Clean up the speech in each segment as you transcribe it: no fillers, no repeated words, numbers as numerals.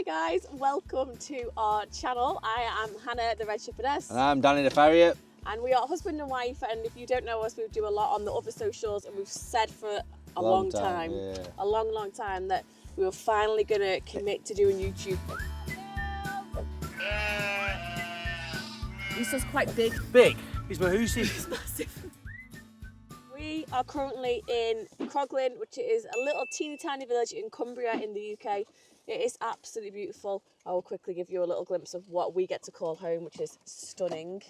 Hi guys, welcome to our channel. I am Hannah, the Red Shepherdess. And I'm Danny the Farrier. And we are husband and wife, and if you don't know us, we do a lot on the other socials, and we've said for a long time, a long time, that we were finally going to commit to doing YouTube. He's just quite big. Big? He's mahoosive. He's massive. We are currently in Croglin, which is a little teeny tiny village in Cumbria in the UK. It is absolutely beautiful. I will quickly give you a little glimpse of what we get to call home, which is stunning,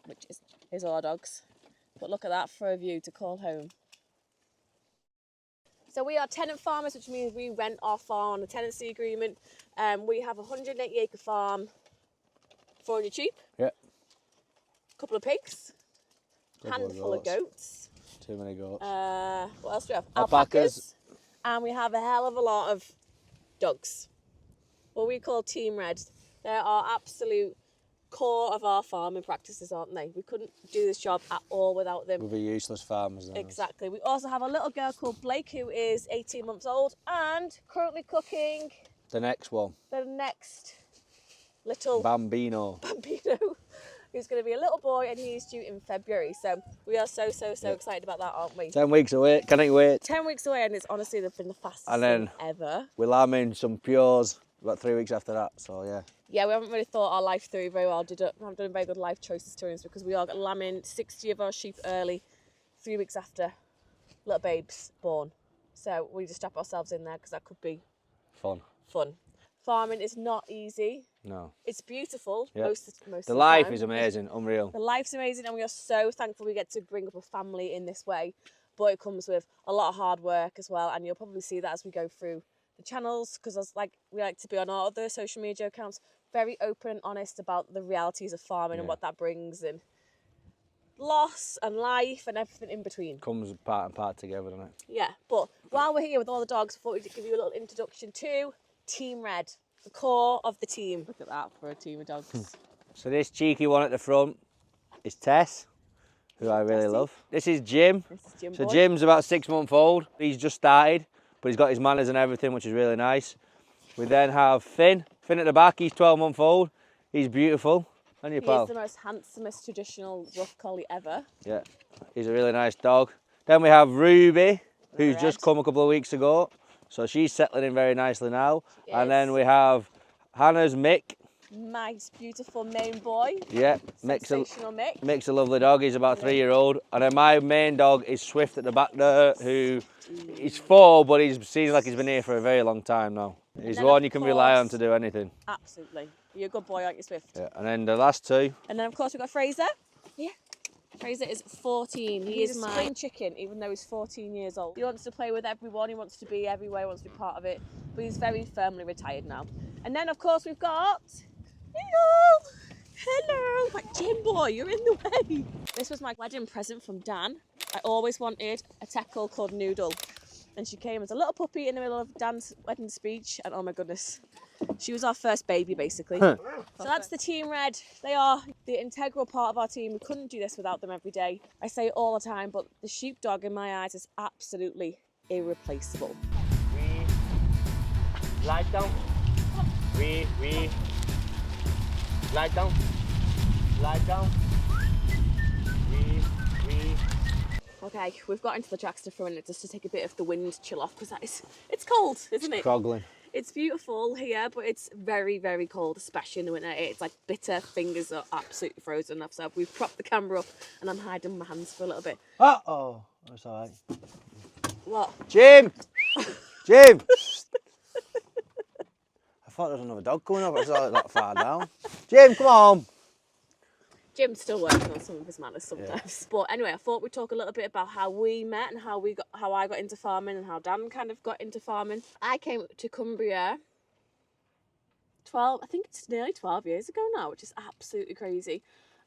which is our dogs. But look at that for a view to call home. So we are tenant farmers, which means we rent our farm on a tenancy agreement. We have a 180-acre farm, 400 sheep, Yeah. a couple of pigs, handful of goats. Too many goats. What else do we have? Alpacas. And we have a hell of a lot of dogs. What we call Team Red. They're our absolute core of our farming practices, aren't they? We couldn't do this job at all without them. We'd be useless farmers then. Exactly. We also have a little girl called Blake, who is 18 months old and currently cooking The next one. the next little Bambino. who's going to be a little boy, and he's due in February. So we are so excited about that, aren't we? 10 weeks away. Can't wait. 10 weeks away, and it's honestly been the fastest And then thing ever. we're lambing some pures about 3 weeks after that. So yeah. Yeah, we haven't really thought our life through very well. We haven't done very good life choices to us, because we are lambing 60 of our sheep early, 3 weeks after little babes born. So we just strap ourselves in there, because that could be Fun. Farming is not easy. No. It's beautiful. Yeah. Most of The the life time. is amazing. Unreal. The life's amazing, and we are so thankful we get to bring up a family in this way. But it comes with a lot of hard work as well, and you'll probably see that as we go through the channels, because we like to be on our other social media accounts very open and honest about the realities of farming and what that brings, and loss and life and everything in between. Comes part and part together, doesn't it? Yeah, but while we're here with all the dogs, I thought we'd give you a little introduction to Team Red, the core of the team. Look at that for a team of dogs. So this cheeky one at the front is Tess, who I really love. This is Jim. This is Jim So boy. Jim's about 6 months old. He's just started, but he's got his manners and everything, which is really nice. We then have Finn. Finn at the back, he's 12 months old. He's beautiful. And your He pal. is the most handsomest traditional rough collie ever. Yeah, he's a really nice dog. Then we have Ruby, who's Red. just come a couple of weeks ago. So she's settling in very nicely now. She And is. then we have Hannah's Mick. My beautiful main boy. Yeah, Mick's Sensational Mick. Mick's a lovely dog. He's about 3-year-old. And then my main dog is Swift at the back there, who is 4, but he seems like he's been here for a very long time now. He's then, one of you can rely on course- to do anything. Absolutely. You're a good boy, aren't you, Swift? Yeah. And then the last two. And then, of course, we've got Fraser. Yeah. Fraser is 14. He's a spring chicken, even though he's 14 years old. He wants to play with everyone. He wants to be everywhere. He wants to be part of it. But he's very firmly retired now. And then, of course, we've got... Hello. My Jim boy, you're in the way. This was my wedding present from Dan. I always wanted a teckle called Noodle. And she came as a little puppy in the middle of Dan's wedding speech. And oh my goodness, she was our first baby, basically. So that's the Team Red. They are the integral part of our team. We couldn't do this without them every day. I say it all the time, but the sheepdog in my eyes is absolutely irreplaceable. We lie down. We lie down. Lie down. We. Okay, we've got into the Traxter for a minute just to take a bit of the wind chill off, because it's cold, isn't it? Croglin. It's beautiful here, but it's very, very cold, especially in the winter. It's like bitter. Fingers are absolutely frozen up. So we've propped the camera up and I'm hiding my hands for a little bit. Uh-oh. That's all right. What? Jim! Jim! I thought there was another dog coming up. I saw it that far down. Jim, come on! Jim's still working on some of his manners sometimes. But anyway, I thought we'd talk a little bit about how we met and how I got into farming and how Dan kind of got into farming. I came to Cumbria I think it's nearly 12 years ago now, which is absolutely crazy.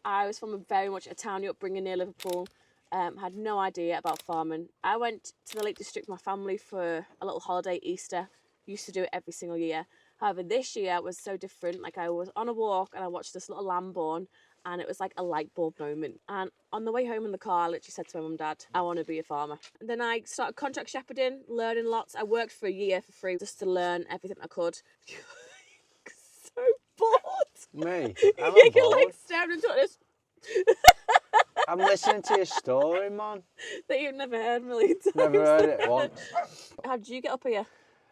I was from very much a towny upbringing near Liverpool. Had no idea about farming. I went to the Lake District with my family for a little holiday, Easter. Used to do it every single year. However, this year was so different. Like, I was on a walk and I watched this little lamb born, and it was like a light bulb moment. And on the way home in the car, I literally said to my mum and dad, I want to be a farmer. And then I started contract shepherding, learning lots. I worked for a year for free just to learn everything I could. So bored. Me? Yeah, I'm you're like bored. staring into this I'm listening to your story, man. that you've never heard a million times. Never heard it once. How did you get up here?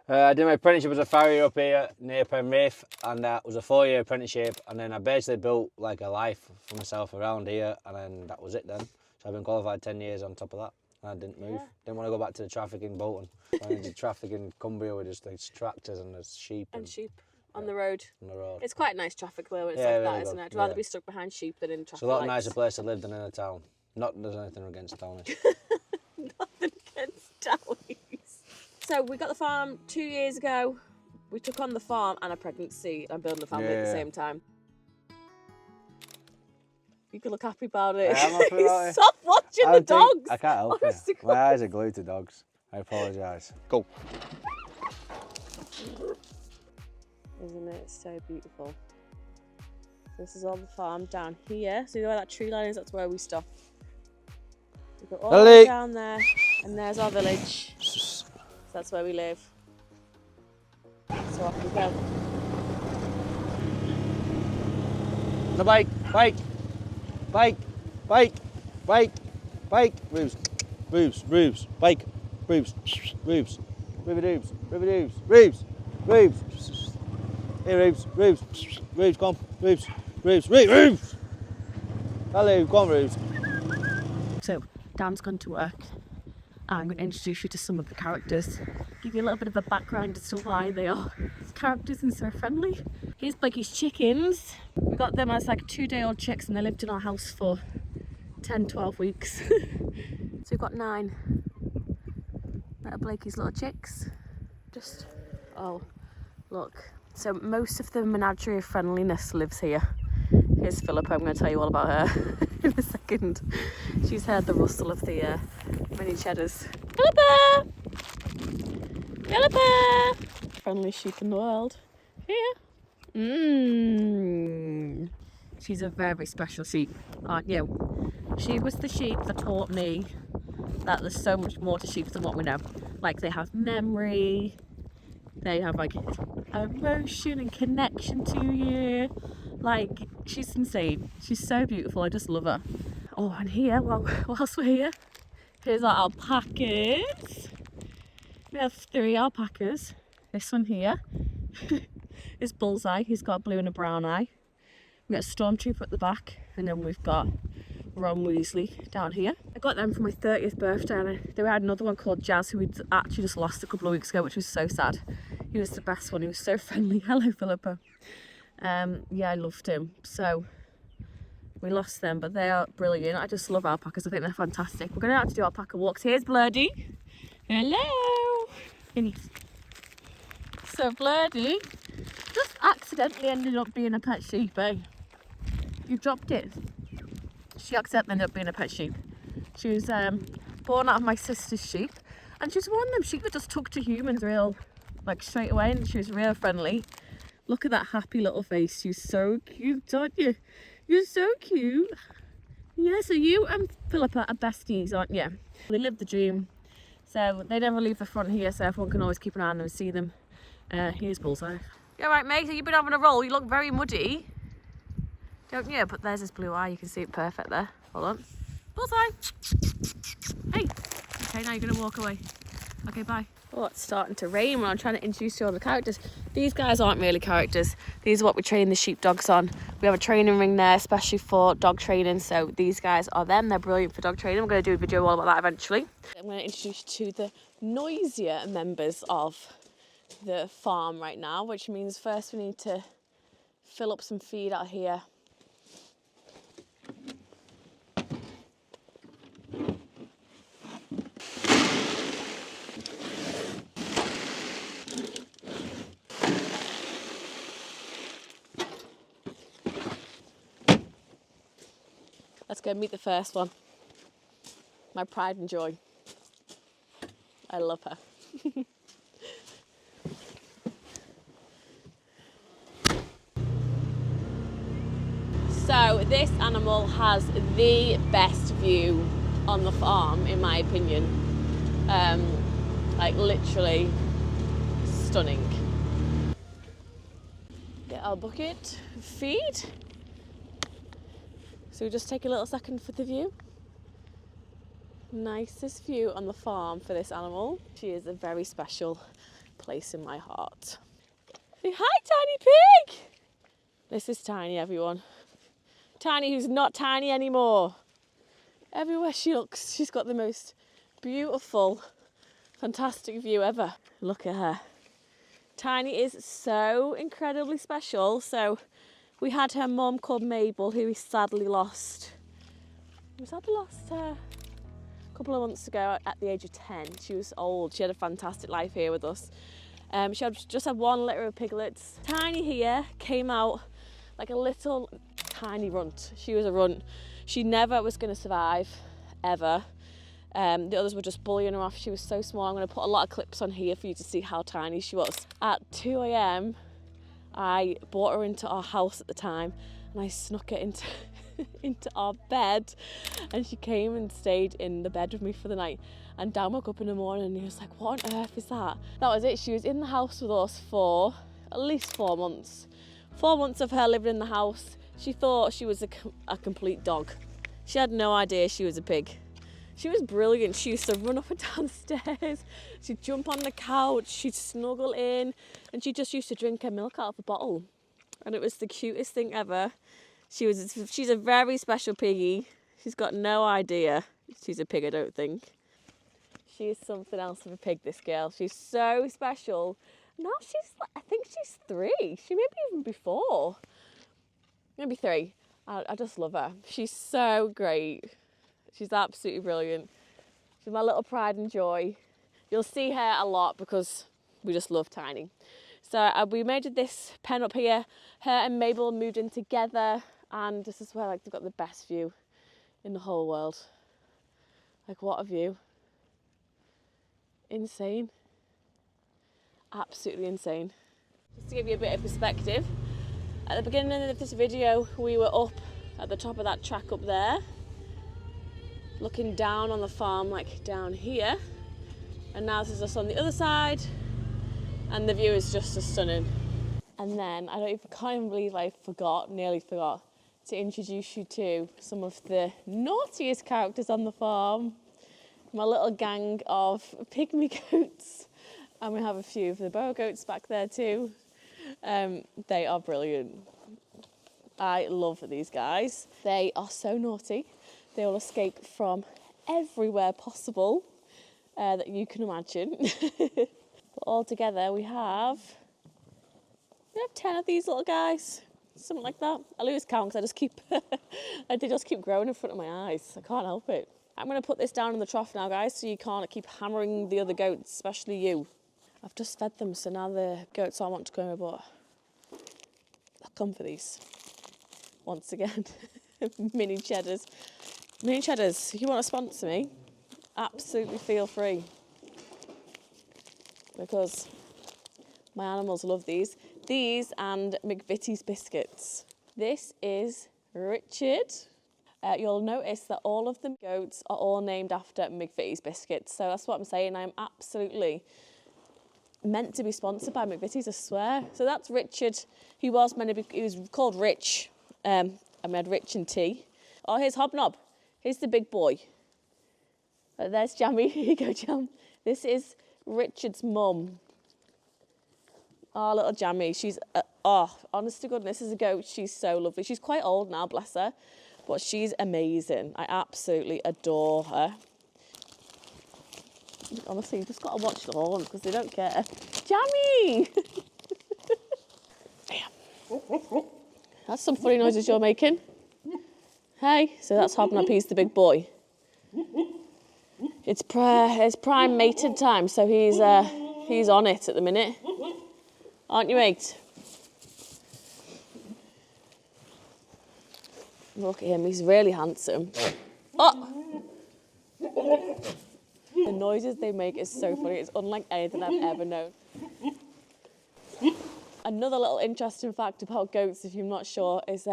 I did my apprenticeship as a farrier up here near Penrith, and that was a 4-year apprenticeship, and then I basically built like a life for myself around here, and then that was it then. So I've been qualified 10 years on top of that, and I didn't move. Yeah. Didn't want to go back to the traffic in Bolton. I did traffic in Cumbria with just these tractors and there's sheep. And sheep on the road. On the road. It's quite nice traffic though when it's Yeah, like really that, good. isn't it? I'd rather Yeah. be stuck behind sheep than in traffic It's a lot lights. nicer place to live than in a town. Not that there's anything against townies. Nothing against Downies. So we got the farm 2 years ago. We took on the farm and a pregnancy and building the family at the Yeah. same time. You can look happy about it. I am happy about it. Stop watching the dogs. I can't help Honest to it. My God. eyes are glued to dogs. I apologise. Go. Isn't it so beautiful? This is all the farm down here. See where that tree line is? That's where we stop. We go all the way Ellie. down there, and there's our village. So that's where we live. So off we go. The bike, bike, bike, bike, bike, bike. Roofs, roofs, roofs, bike, roofs, roofs, river-doobs, river-doobs, roofs, roofs. Here, roofs, roofs, roofs, come on, roofs, roofs, roofs. Hello, come on, roofs. So, Dan's gone to work. I'm going to introduce you to some of the characters, give you a little bit of a background as to why they are characters and so friendly. Here's Blakey's chickens. We got them as like 2-day-old chicks and they lived in our house for 10, 12 weeks. So we've got 9 little Blakey's little chicks. Just, oh, look. So most of the menagerie of friendliness lives here. Here's Philippa, I'm going to tell you all about her in a second. She's heard the rustle of the mini cheddars. Philippa! Philippa! Friendliest sheep in the world. Here. She's a very special sheep, aren't you? She was the sheep that taught me that there's so much more to sheep than what we know. Like they have memory, they have like emotion and connection to you. Like, she's insane. She's so beautiful. I just love her. Oh, and here, well, whilst we're here, here's our alpacas. We have 3 alpacas. This one here is Bullseye. He's got a blue and a brown eye. We've got a Stormtrooper at the back, and then we've got Ron Weasley down here. I got them for my 30th birthday, and we had another one called Jazz, who we'd actually just lost a couple of weeks ago, which was so sad. He was the best one. He was so friendly. Hello, Philippa. Yeah, I loved him. So we lost them, but they are brilliant. I just love alpacas. I think they're fantastic. We're going to have to do alpaca walks. Here's Blurdy. Hello. So Blurdy just accidentally ended up being a pet sheep, eh? You dropped it. She accidentally ended up being a pet sheep. She was born out of my sister's sheep, and she's one of them sheep that just took to humans real, like straight away, and she was real friendly. Look at that happy little face. You're so cute, aren't you? You're so cute. Yeah, so you and Philippa are besties, aren't you? They live the dream. So they never leave the front here, so everyone can always keep an eye on them and see them. Here's Bullseye. You alright, mate? So you've been having a roll. You look very muddy. Don't you? But there's his blue eye. You can see it perfect there. Hold on. Bullseye! Hey! Okay, now you're going to walk away. Okay, bye. Oh, it's starting to rain when I'm trying to introduce you all the characters. These guys aren't really characters. These are what we train the sheepdogs on. We have a training ring there, especially for dog training. So these guys are them. They're brilliant for dog training. I'm going to do a video all about that eventually. I'm going to introduce you to the noisier members of the farm right now, which means first we need to fill up some feed out here. Let's go meet the first one. My pride and joy. I love her. So this animal has the best view on the farm, in my opinion. Like literally stunning. Get our bucket, feed. So we just take a little second for the view. Nicest view on the farm for this animal. She is a very special place in my heart. Say hi, Tiny Pig! This is Tiny, everyone. Tiny who's not tiny anymore. Everywhere she looks, she's got the most beautiful, fantastic view ever. Look at her. Tiny is so incredibly special. So we had her mum called Mabel, who we sadly lost. We sadly lost her a couple of months ago at the age of 10. She was old. She had a fantastic life here with us. She had just had one litter of piglets. Tiny here came out like a little tiny runt. She was a runt. She never was going to survive, ever. The others were just bullying her off. She was so small. I'm going to put a lot of clips on here for you to see how tiny she was. At 2 a.m, I brought her into our house at the time and I snuck her into into our bed, and she came and stayed in the bed with me for the night. And Dan woke up in the morning and he was like, what on earth is that? That was it. She was in the house with us for at least 4 months. 4 months of her living in the house. She thought she was a complete dog. She had no idea she was a pig. She was brilliant. She used to run up and down the stairs. She'd jump on the couch. She'd snuggle in. And she just used to drink her milk out of a bottle. And it was the cutest thing ever. She's a very special piggy. She's got no idea she's a pig, I don't think. She is something else of a pig, this girl. She's so special. Now I think she's 3. She may be even before. Maybe 3. I just love her. She's so great. She's absolutely brilliant. She's my little pride and joy. You'll see her a lot because we just love Tiny. So we made this pen up here. Her and Mabel moved in together, and this is where they've got the best view in the whole world. Like, what a view. Insane. Absolutely insane. Just to give you a bit of perspective, at the beginning of this video, we were up at the top of that track up there, looking down on the farm, like down here. And now this is us on the other side, and the view is just as stunning. And then, can't even believe I nearly forgot to introduce you to some of the naughtiest characters on the farm. My little gang of pygmy goats. And we have a few of the boa goats back there too. They are brilliant. I love these guys. They are so naughty. They will escape from everywhere possible that you can imagine. But all together we have 10 of these little guys, something like that. I lose count because they just keep growing in front of my eyes. I can't help it. I'm going to put this down in the trough now, guys, so you can't keep hammering the other goats, especially you. I've just fed them, so now the goats all want to go, but I'll come for these. Once again, mini cheddars. Mini cheddars, if you want to sponsor me, absolutely feel free. Because my animals love these. These and McVitie's biscuits. This is Richard. You'll notice that all of the goats are all named after McVitie's biscuits. So that's what I'm saying. I'm absolutely meant to be sponsored by McVitie's, I swear. So that's Richard. He was called Rich. I made Rich and T. Oh, here's Hobnob. Here's the big boy. There's Jammy. Here you go, Jam. This is Richard's mum. Oh, little Jammy. She's, honest to goodness, as a goat, she's so lovely. She's quite old now, bless her. But she's amazing. I absolutely adore her. Honestly, you've just got to watch the horns because they don't care. Jammy! That's some funny noises you're making. Hey, so that's Hobnob, he's the big boy. It's prime mated time, so he's on it at the minute. Aren't you, mate? Look at him, he's really handsome. Oh! The noises they make is so funny. It's unlike anything I've ever known. Another little interesting fact about goats, if you're not sure, is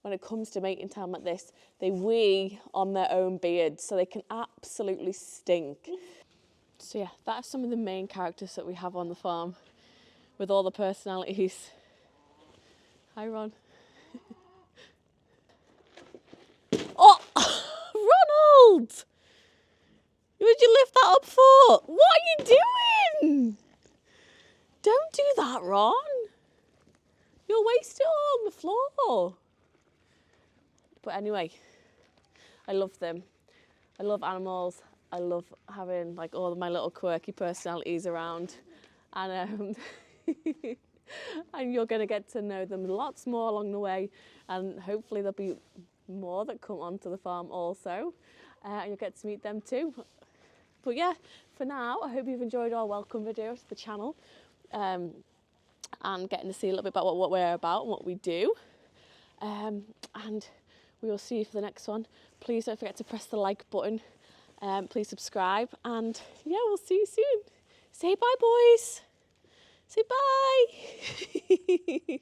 when it comes to mating time like this, they wee on their own beards, so they can absolutely stink. So yeah, that are some of the main characters that we have on the farm, with all the personalities. Hi, Ron. Oh, Ronald! What did you lift that up for? What are you doing? Don't do that, Ron. You'll waste it all on the floor. But anyway, I love them. I love animals. I love having like all of my little quirky personalities around. And and you're going to get to know them lots more along the way. And hopefully there'll be more that come onto the farm also. And you'll get to meet them too. But yeah, for now, I hope you've enjoyed our welcome video to the channel. And getting to see a little bit about what we're about and what we do. And we will see you for the next one. Please don't forget to press the like button. Please subscribe. And yeah, we'll see you soon. Say bye, boys. Say bye.